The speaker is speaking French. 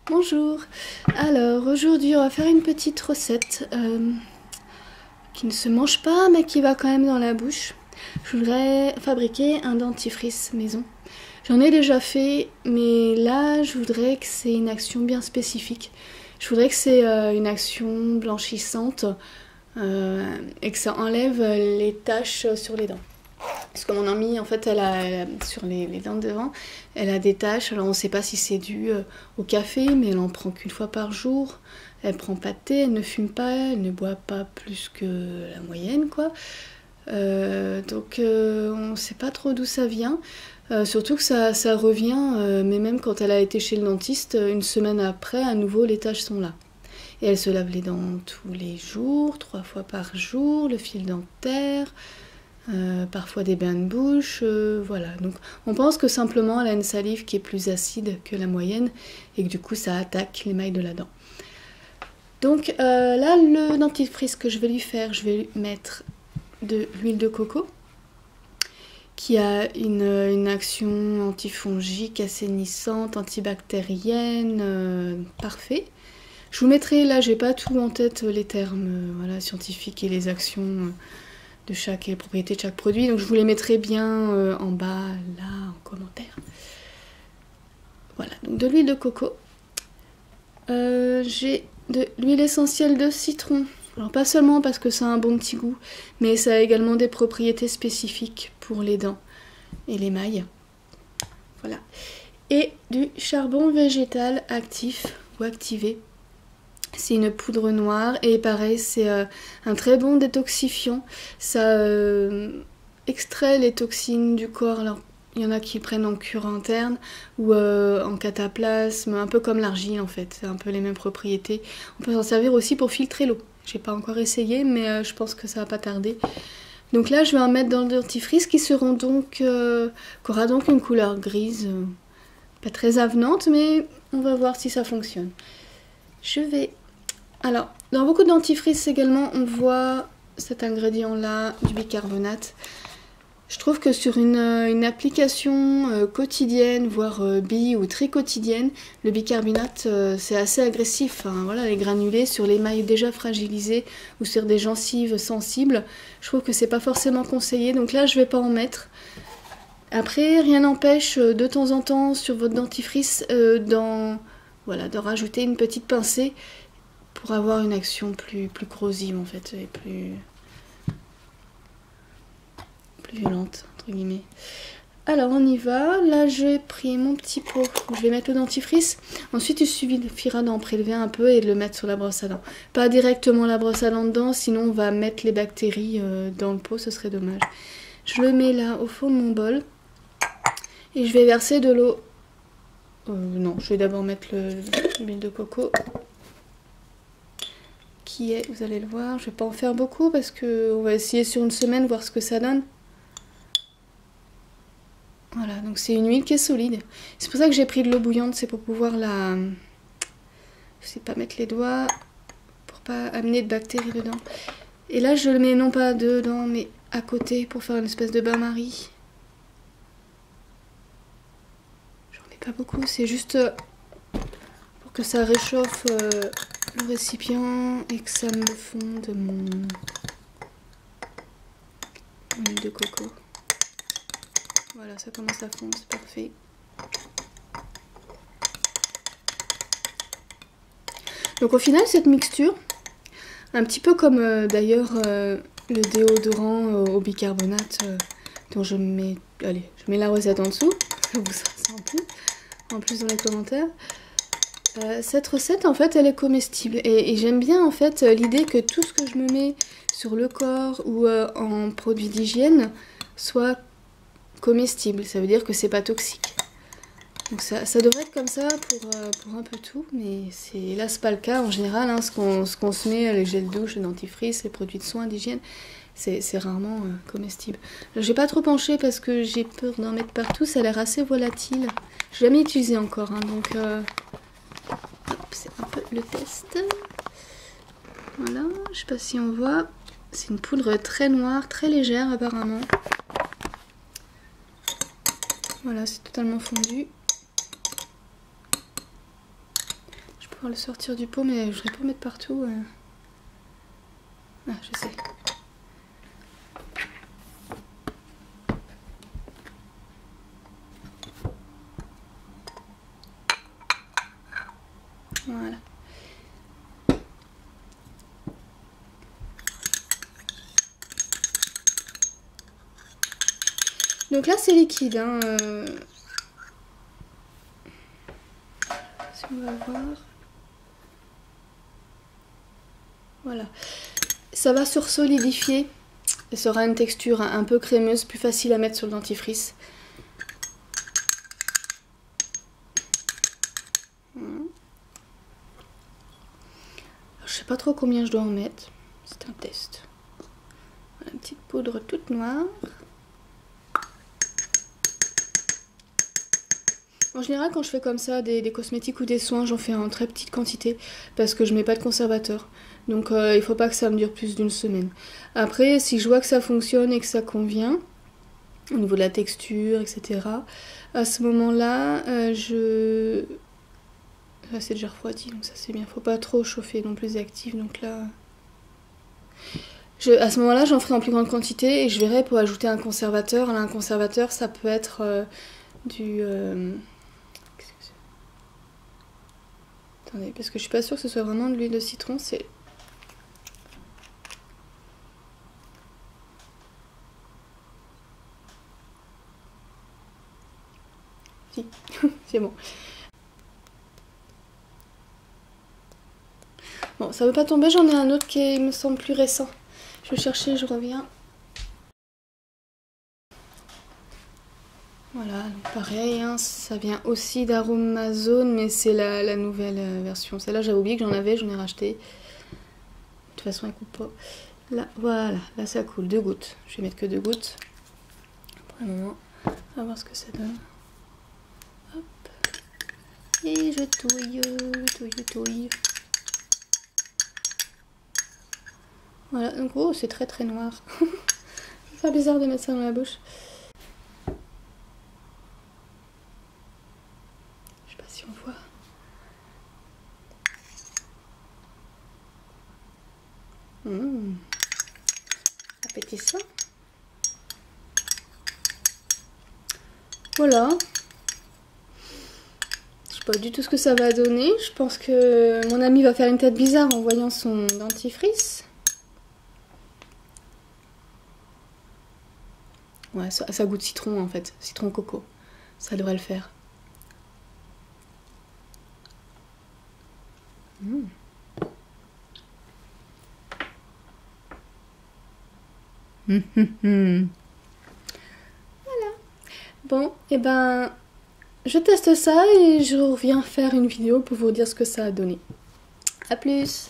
Bonjour. Alors aujourd'hui on va faire une petite recette qui ne se mange pas mais qui va quand même dans la bouche. Je voudrais fabriquer un dentifrice maison. J'en ai déjà fait mais là je voudrais que c'est une action bien spécifique. Je voudrais que c'est une action blanchissante et que ça enlève les taches sur les dents. Parce que mon amie, en fait, sur les dents de devant, elle a des taches. Alors on ne sait pas si c'est dû au café, mais elle en prend qu'une fois par jour. Elle prend pas de thé, elle ne fume pas, elle ne boit pas plus que la moyenne, quoi. On ne sait pas trop d'où ça vient. Surtout que ça revient, mais même quand elle a été chez le dentiste, une semaine après, à nouveau, les taches sont là. Et elle se lave les dents tous les jours, 3 fois par jour, le fil dentaire. Parfois des bains de bouche, voilà. Donc on pense que simplement elle a une salive qui est plus acide que la moyenne et que du coup ça attaque l'émail de la dent. Donc là le dentifrice que je vais lui faire, je vais lui mettre de l'huile de coco qui a une action antifongique, assainissante, antibactérienne, parfait. Je vous mettrai, là j'ai pas tout en tête les termes voilà, scientifiques et les actions de chaque et les propriétés de chaque produit, donc je vous les mettrai bien en bas là en commentaire. Voilà, donc de l'huile de coco, j'ai de l'huile essentielle de citron. Alors pas seulement parce que ça a un bon petit goût, mais ça a également des propriétés spécifiques pour les dents et l'émail. Voilà. Et du charbon végétal actif ou activé. C'est une poudre noire et pareil c'est un très bon détoxifiant. Ça extrait les toxines du corps. Alors il y en a qui prennent en cure interne ou en cataplasme, un peu comme l'argile en fait. C'est un peu les mêmes propriétés. On peut s'en servir aussi pour filtrer l'eau. J'ai pas encore essayé mais je pense que ça va pas tarder. Donc là je vais en mettre dans le dentifrice qui aura donc une couleur grise. Pas très avenante mais on va voir si ça fonctionne. Alors, dans beaucoup de dentifrices également, on voit cet ingrédient-là, du bicarbonate. Je trouve que sur une application quotidienne, voire ou très quotidienne, le bicarbonate, c'est assez agressif. Hein, voilà, les granulés sur l'émail déjà fragilisé ou sur des gencives sensibles, je trouve que c'est pas forcément conseillé. Donc là, je vais pas en mettre. Après, rien n'empêche de temps en temps sur votre dentifrice de rajouter une petite pincée pour avoir une action plus corrosive en fait et plus violente entre guillemets. Alors on y va, là j'ai pris mon petit pot où je vais mettre le dentifrice. Ensuite il suffira d'en prélever un peu et de le mettre sur la brosse à dents. Pas directement la brosse à dents dedans, sinon on va mettre les bactéries dans le pot, ce serait dommage. Je le mets là au fond de mon bol et je vais verser de l'eau. Non, je vais d'abord mettre l'huile de coco. Qui est, vous allez le voir, je vais pas en faire beaucoup parce que on va essayer sur une semaine voir ce que ça donne. Voilà, donc c'est une huile qui est solide. C'est pour ça que j'ai pris de l'eau bouillante, c'est pour pouvoir je sais pas mettre les doigts pour pas amener de bactéries dedans. Et là je le mets non pas dedans mais à côté pour faire une espèce de bain-marie. J'en mets pas beaucoup, c'est juste pour que ça réchauffe le récipient et que ça me fonde mon huile de coco. Voilà, ça commence à fondre, c'est parfait. Donc au final, cette mixture, un petit peu comme d'ailleurs le déodorant au bicarbonate dont je mets la recette en dessous, je vous ça en plus dans les commentaires. Cette recette en fait elle est comestible et j'aime bien en fait l'idée que tout ce que je me mets sur le corps ou en produit d'hygiène soit comestible, ça veut dire que c'est pas toxique. Donc ça devrait être comme ça pour un peu tout, mais là c'est pas le cas en général, hein, ce qu'on se met, les gels douche, le dentifrice, les produits de soins d'hygiène, c'est rarement comestible. J'ai pas trop penché parce que j'ai peur d'en mettre partout, ça a l'air assez volatile. J'ai jamais utilisé encore, hein, donc c'est un peu le test. Voilà, je sais pas si on voit, c'est une poudre très noire, très légère apparemment. Voilà, c'est totalement fondu. pouvoir le sortir du pot, mais je voudrais pas mettre partout. Ah, je sais. Voilà. Donc là c'est liquide, hein. Si on va voir. Voilà. Ça va sursolidifier. Et ça aura une texture un peu crémeuse, plus facile à mettre sur le dentifrice. Je sais pas trop combien je dois en mettre. C'est un test. Voilà, une petite poudre toute noire. En général, quand je fais comme ça des cosmétiques ou des soins, j'en fais en très petite quantité parce que je mets pas de conservateur. Donc il faut pas que ça me dure plus d'une semaine. Après, si je vois que ça fonctionne et que ça convient, au niveau de la texture, etc., à ce moment-là, là, c'est déjà refroidi, donc ça c'est bien. Faut pas trop chauffer non plus actif, donc là... à ce moment-là, j'en ferai en plus grande quantité et je verrai pour ajouter un conservateur. Là, un conservateur, ça peut être du... Attendez, parce que je suis pas sûre que ce soit vraiment de l'huile de citron, c'est... Si, c'est bon. Bon, ça veut pas tomber, j'en ai un autre qui me semble plus récent. Je vais chercher, je reviens. Voilà, donc pareil, hein, ça vient aussi d'Aromazone, mais c'est la nouvelle version. Celle-là, j'avais oublié que j'en avais, j'en ai racheté. De toute façon, elle coupe pas. Là, voilà, là ça coule, 2 gouttes. Je vais mettre que 2 gouttes. Pour le moment, on va voir ce que ça donne. Hop. Et je touille. Voilà, donc oh, c'est très très noir. Ça fait bizarre de mettre ça dans la bouche. Je sais pas si on voit. Appétissant. Voilà. Je sais pas du tout ce que ça va donner. Je pense que mon ami va faire une tête bizarre en voyant son dentifrice. Ouais, ça goûte citron en fait. Citron coco. Ça devrait le faire. Voilà. Bon, et ben, je teste ça et je reviens faire une vidéo pour vous dire ce que ça a donné. A plus!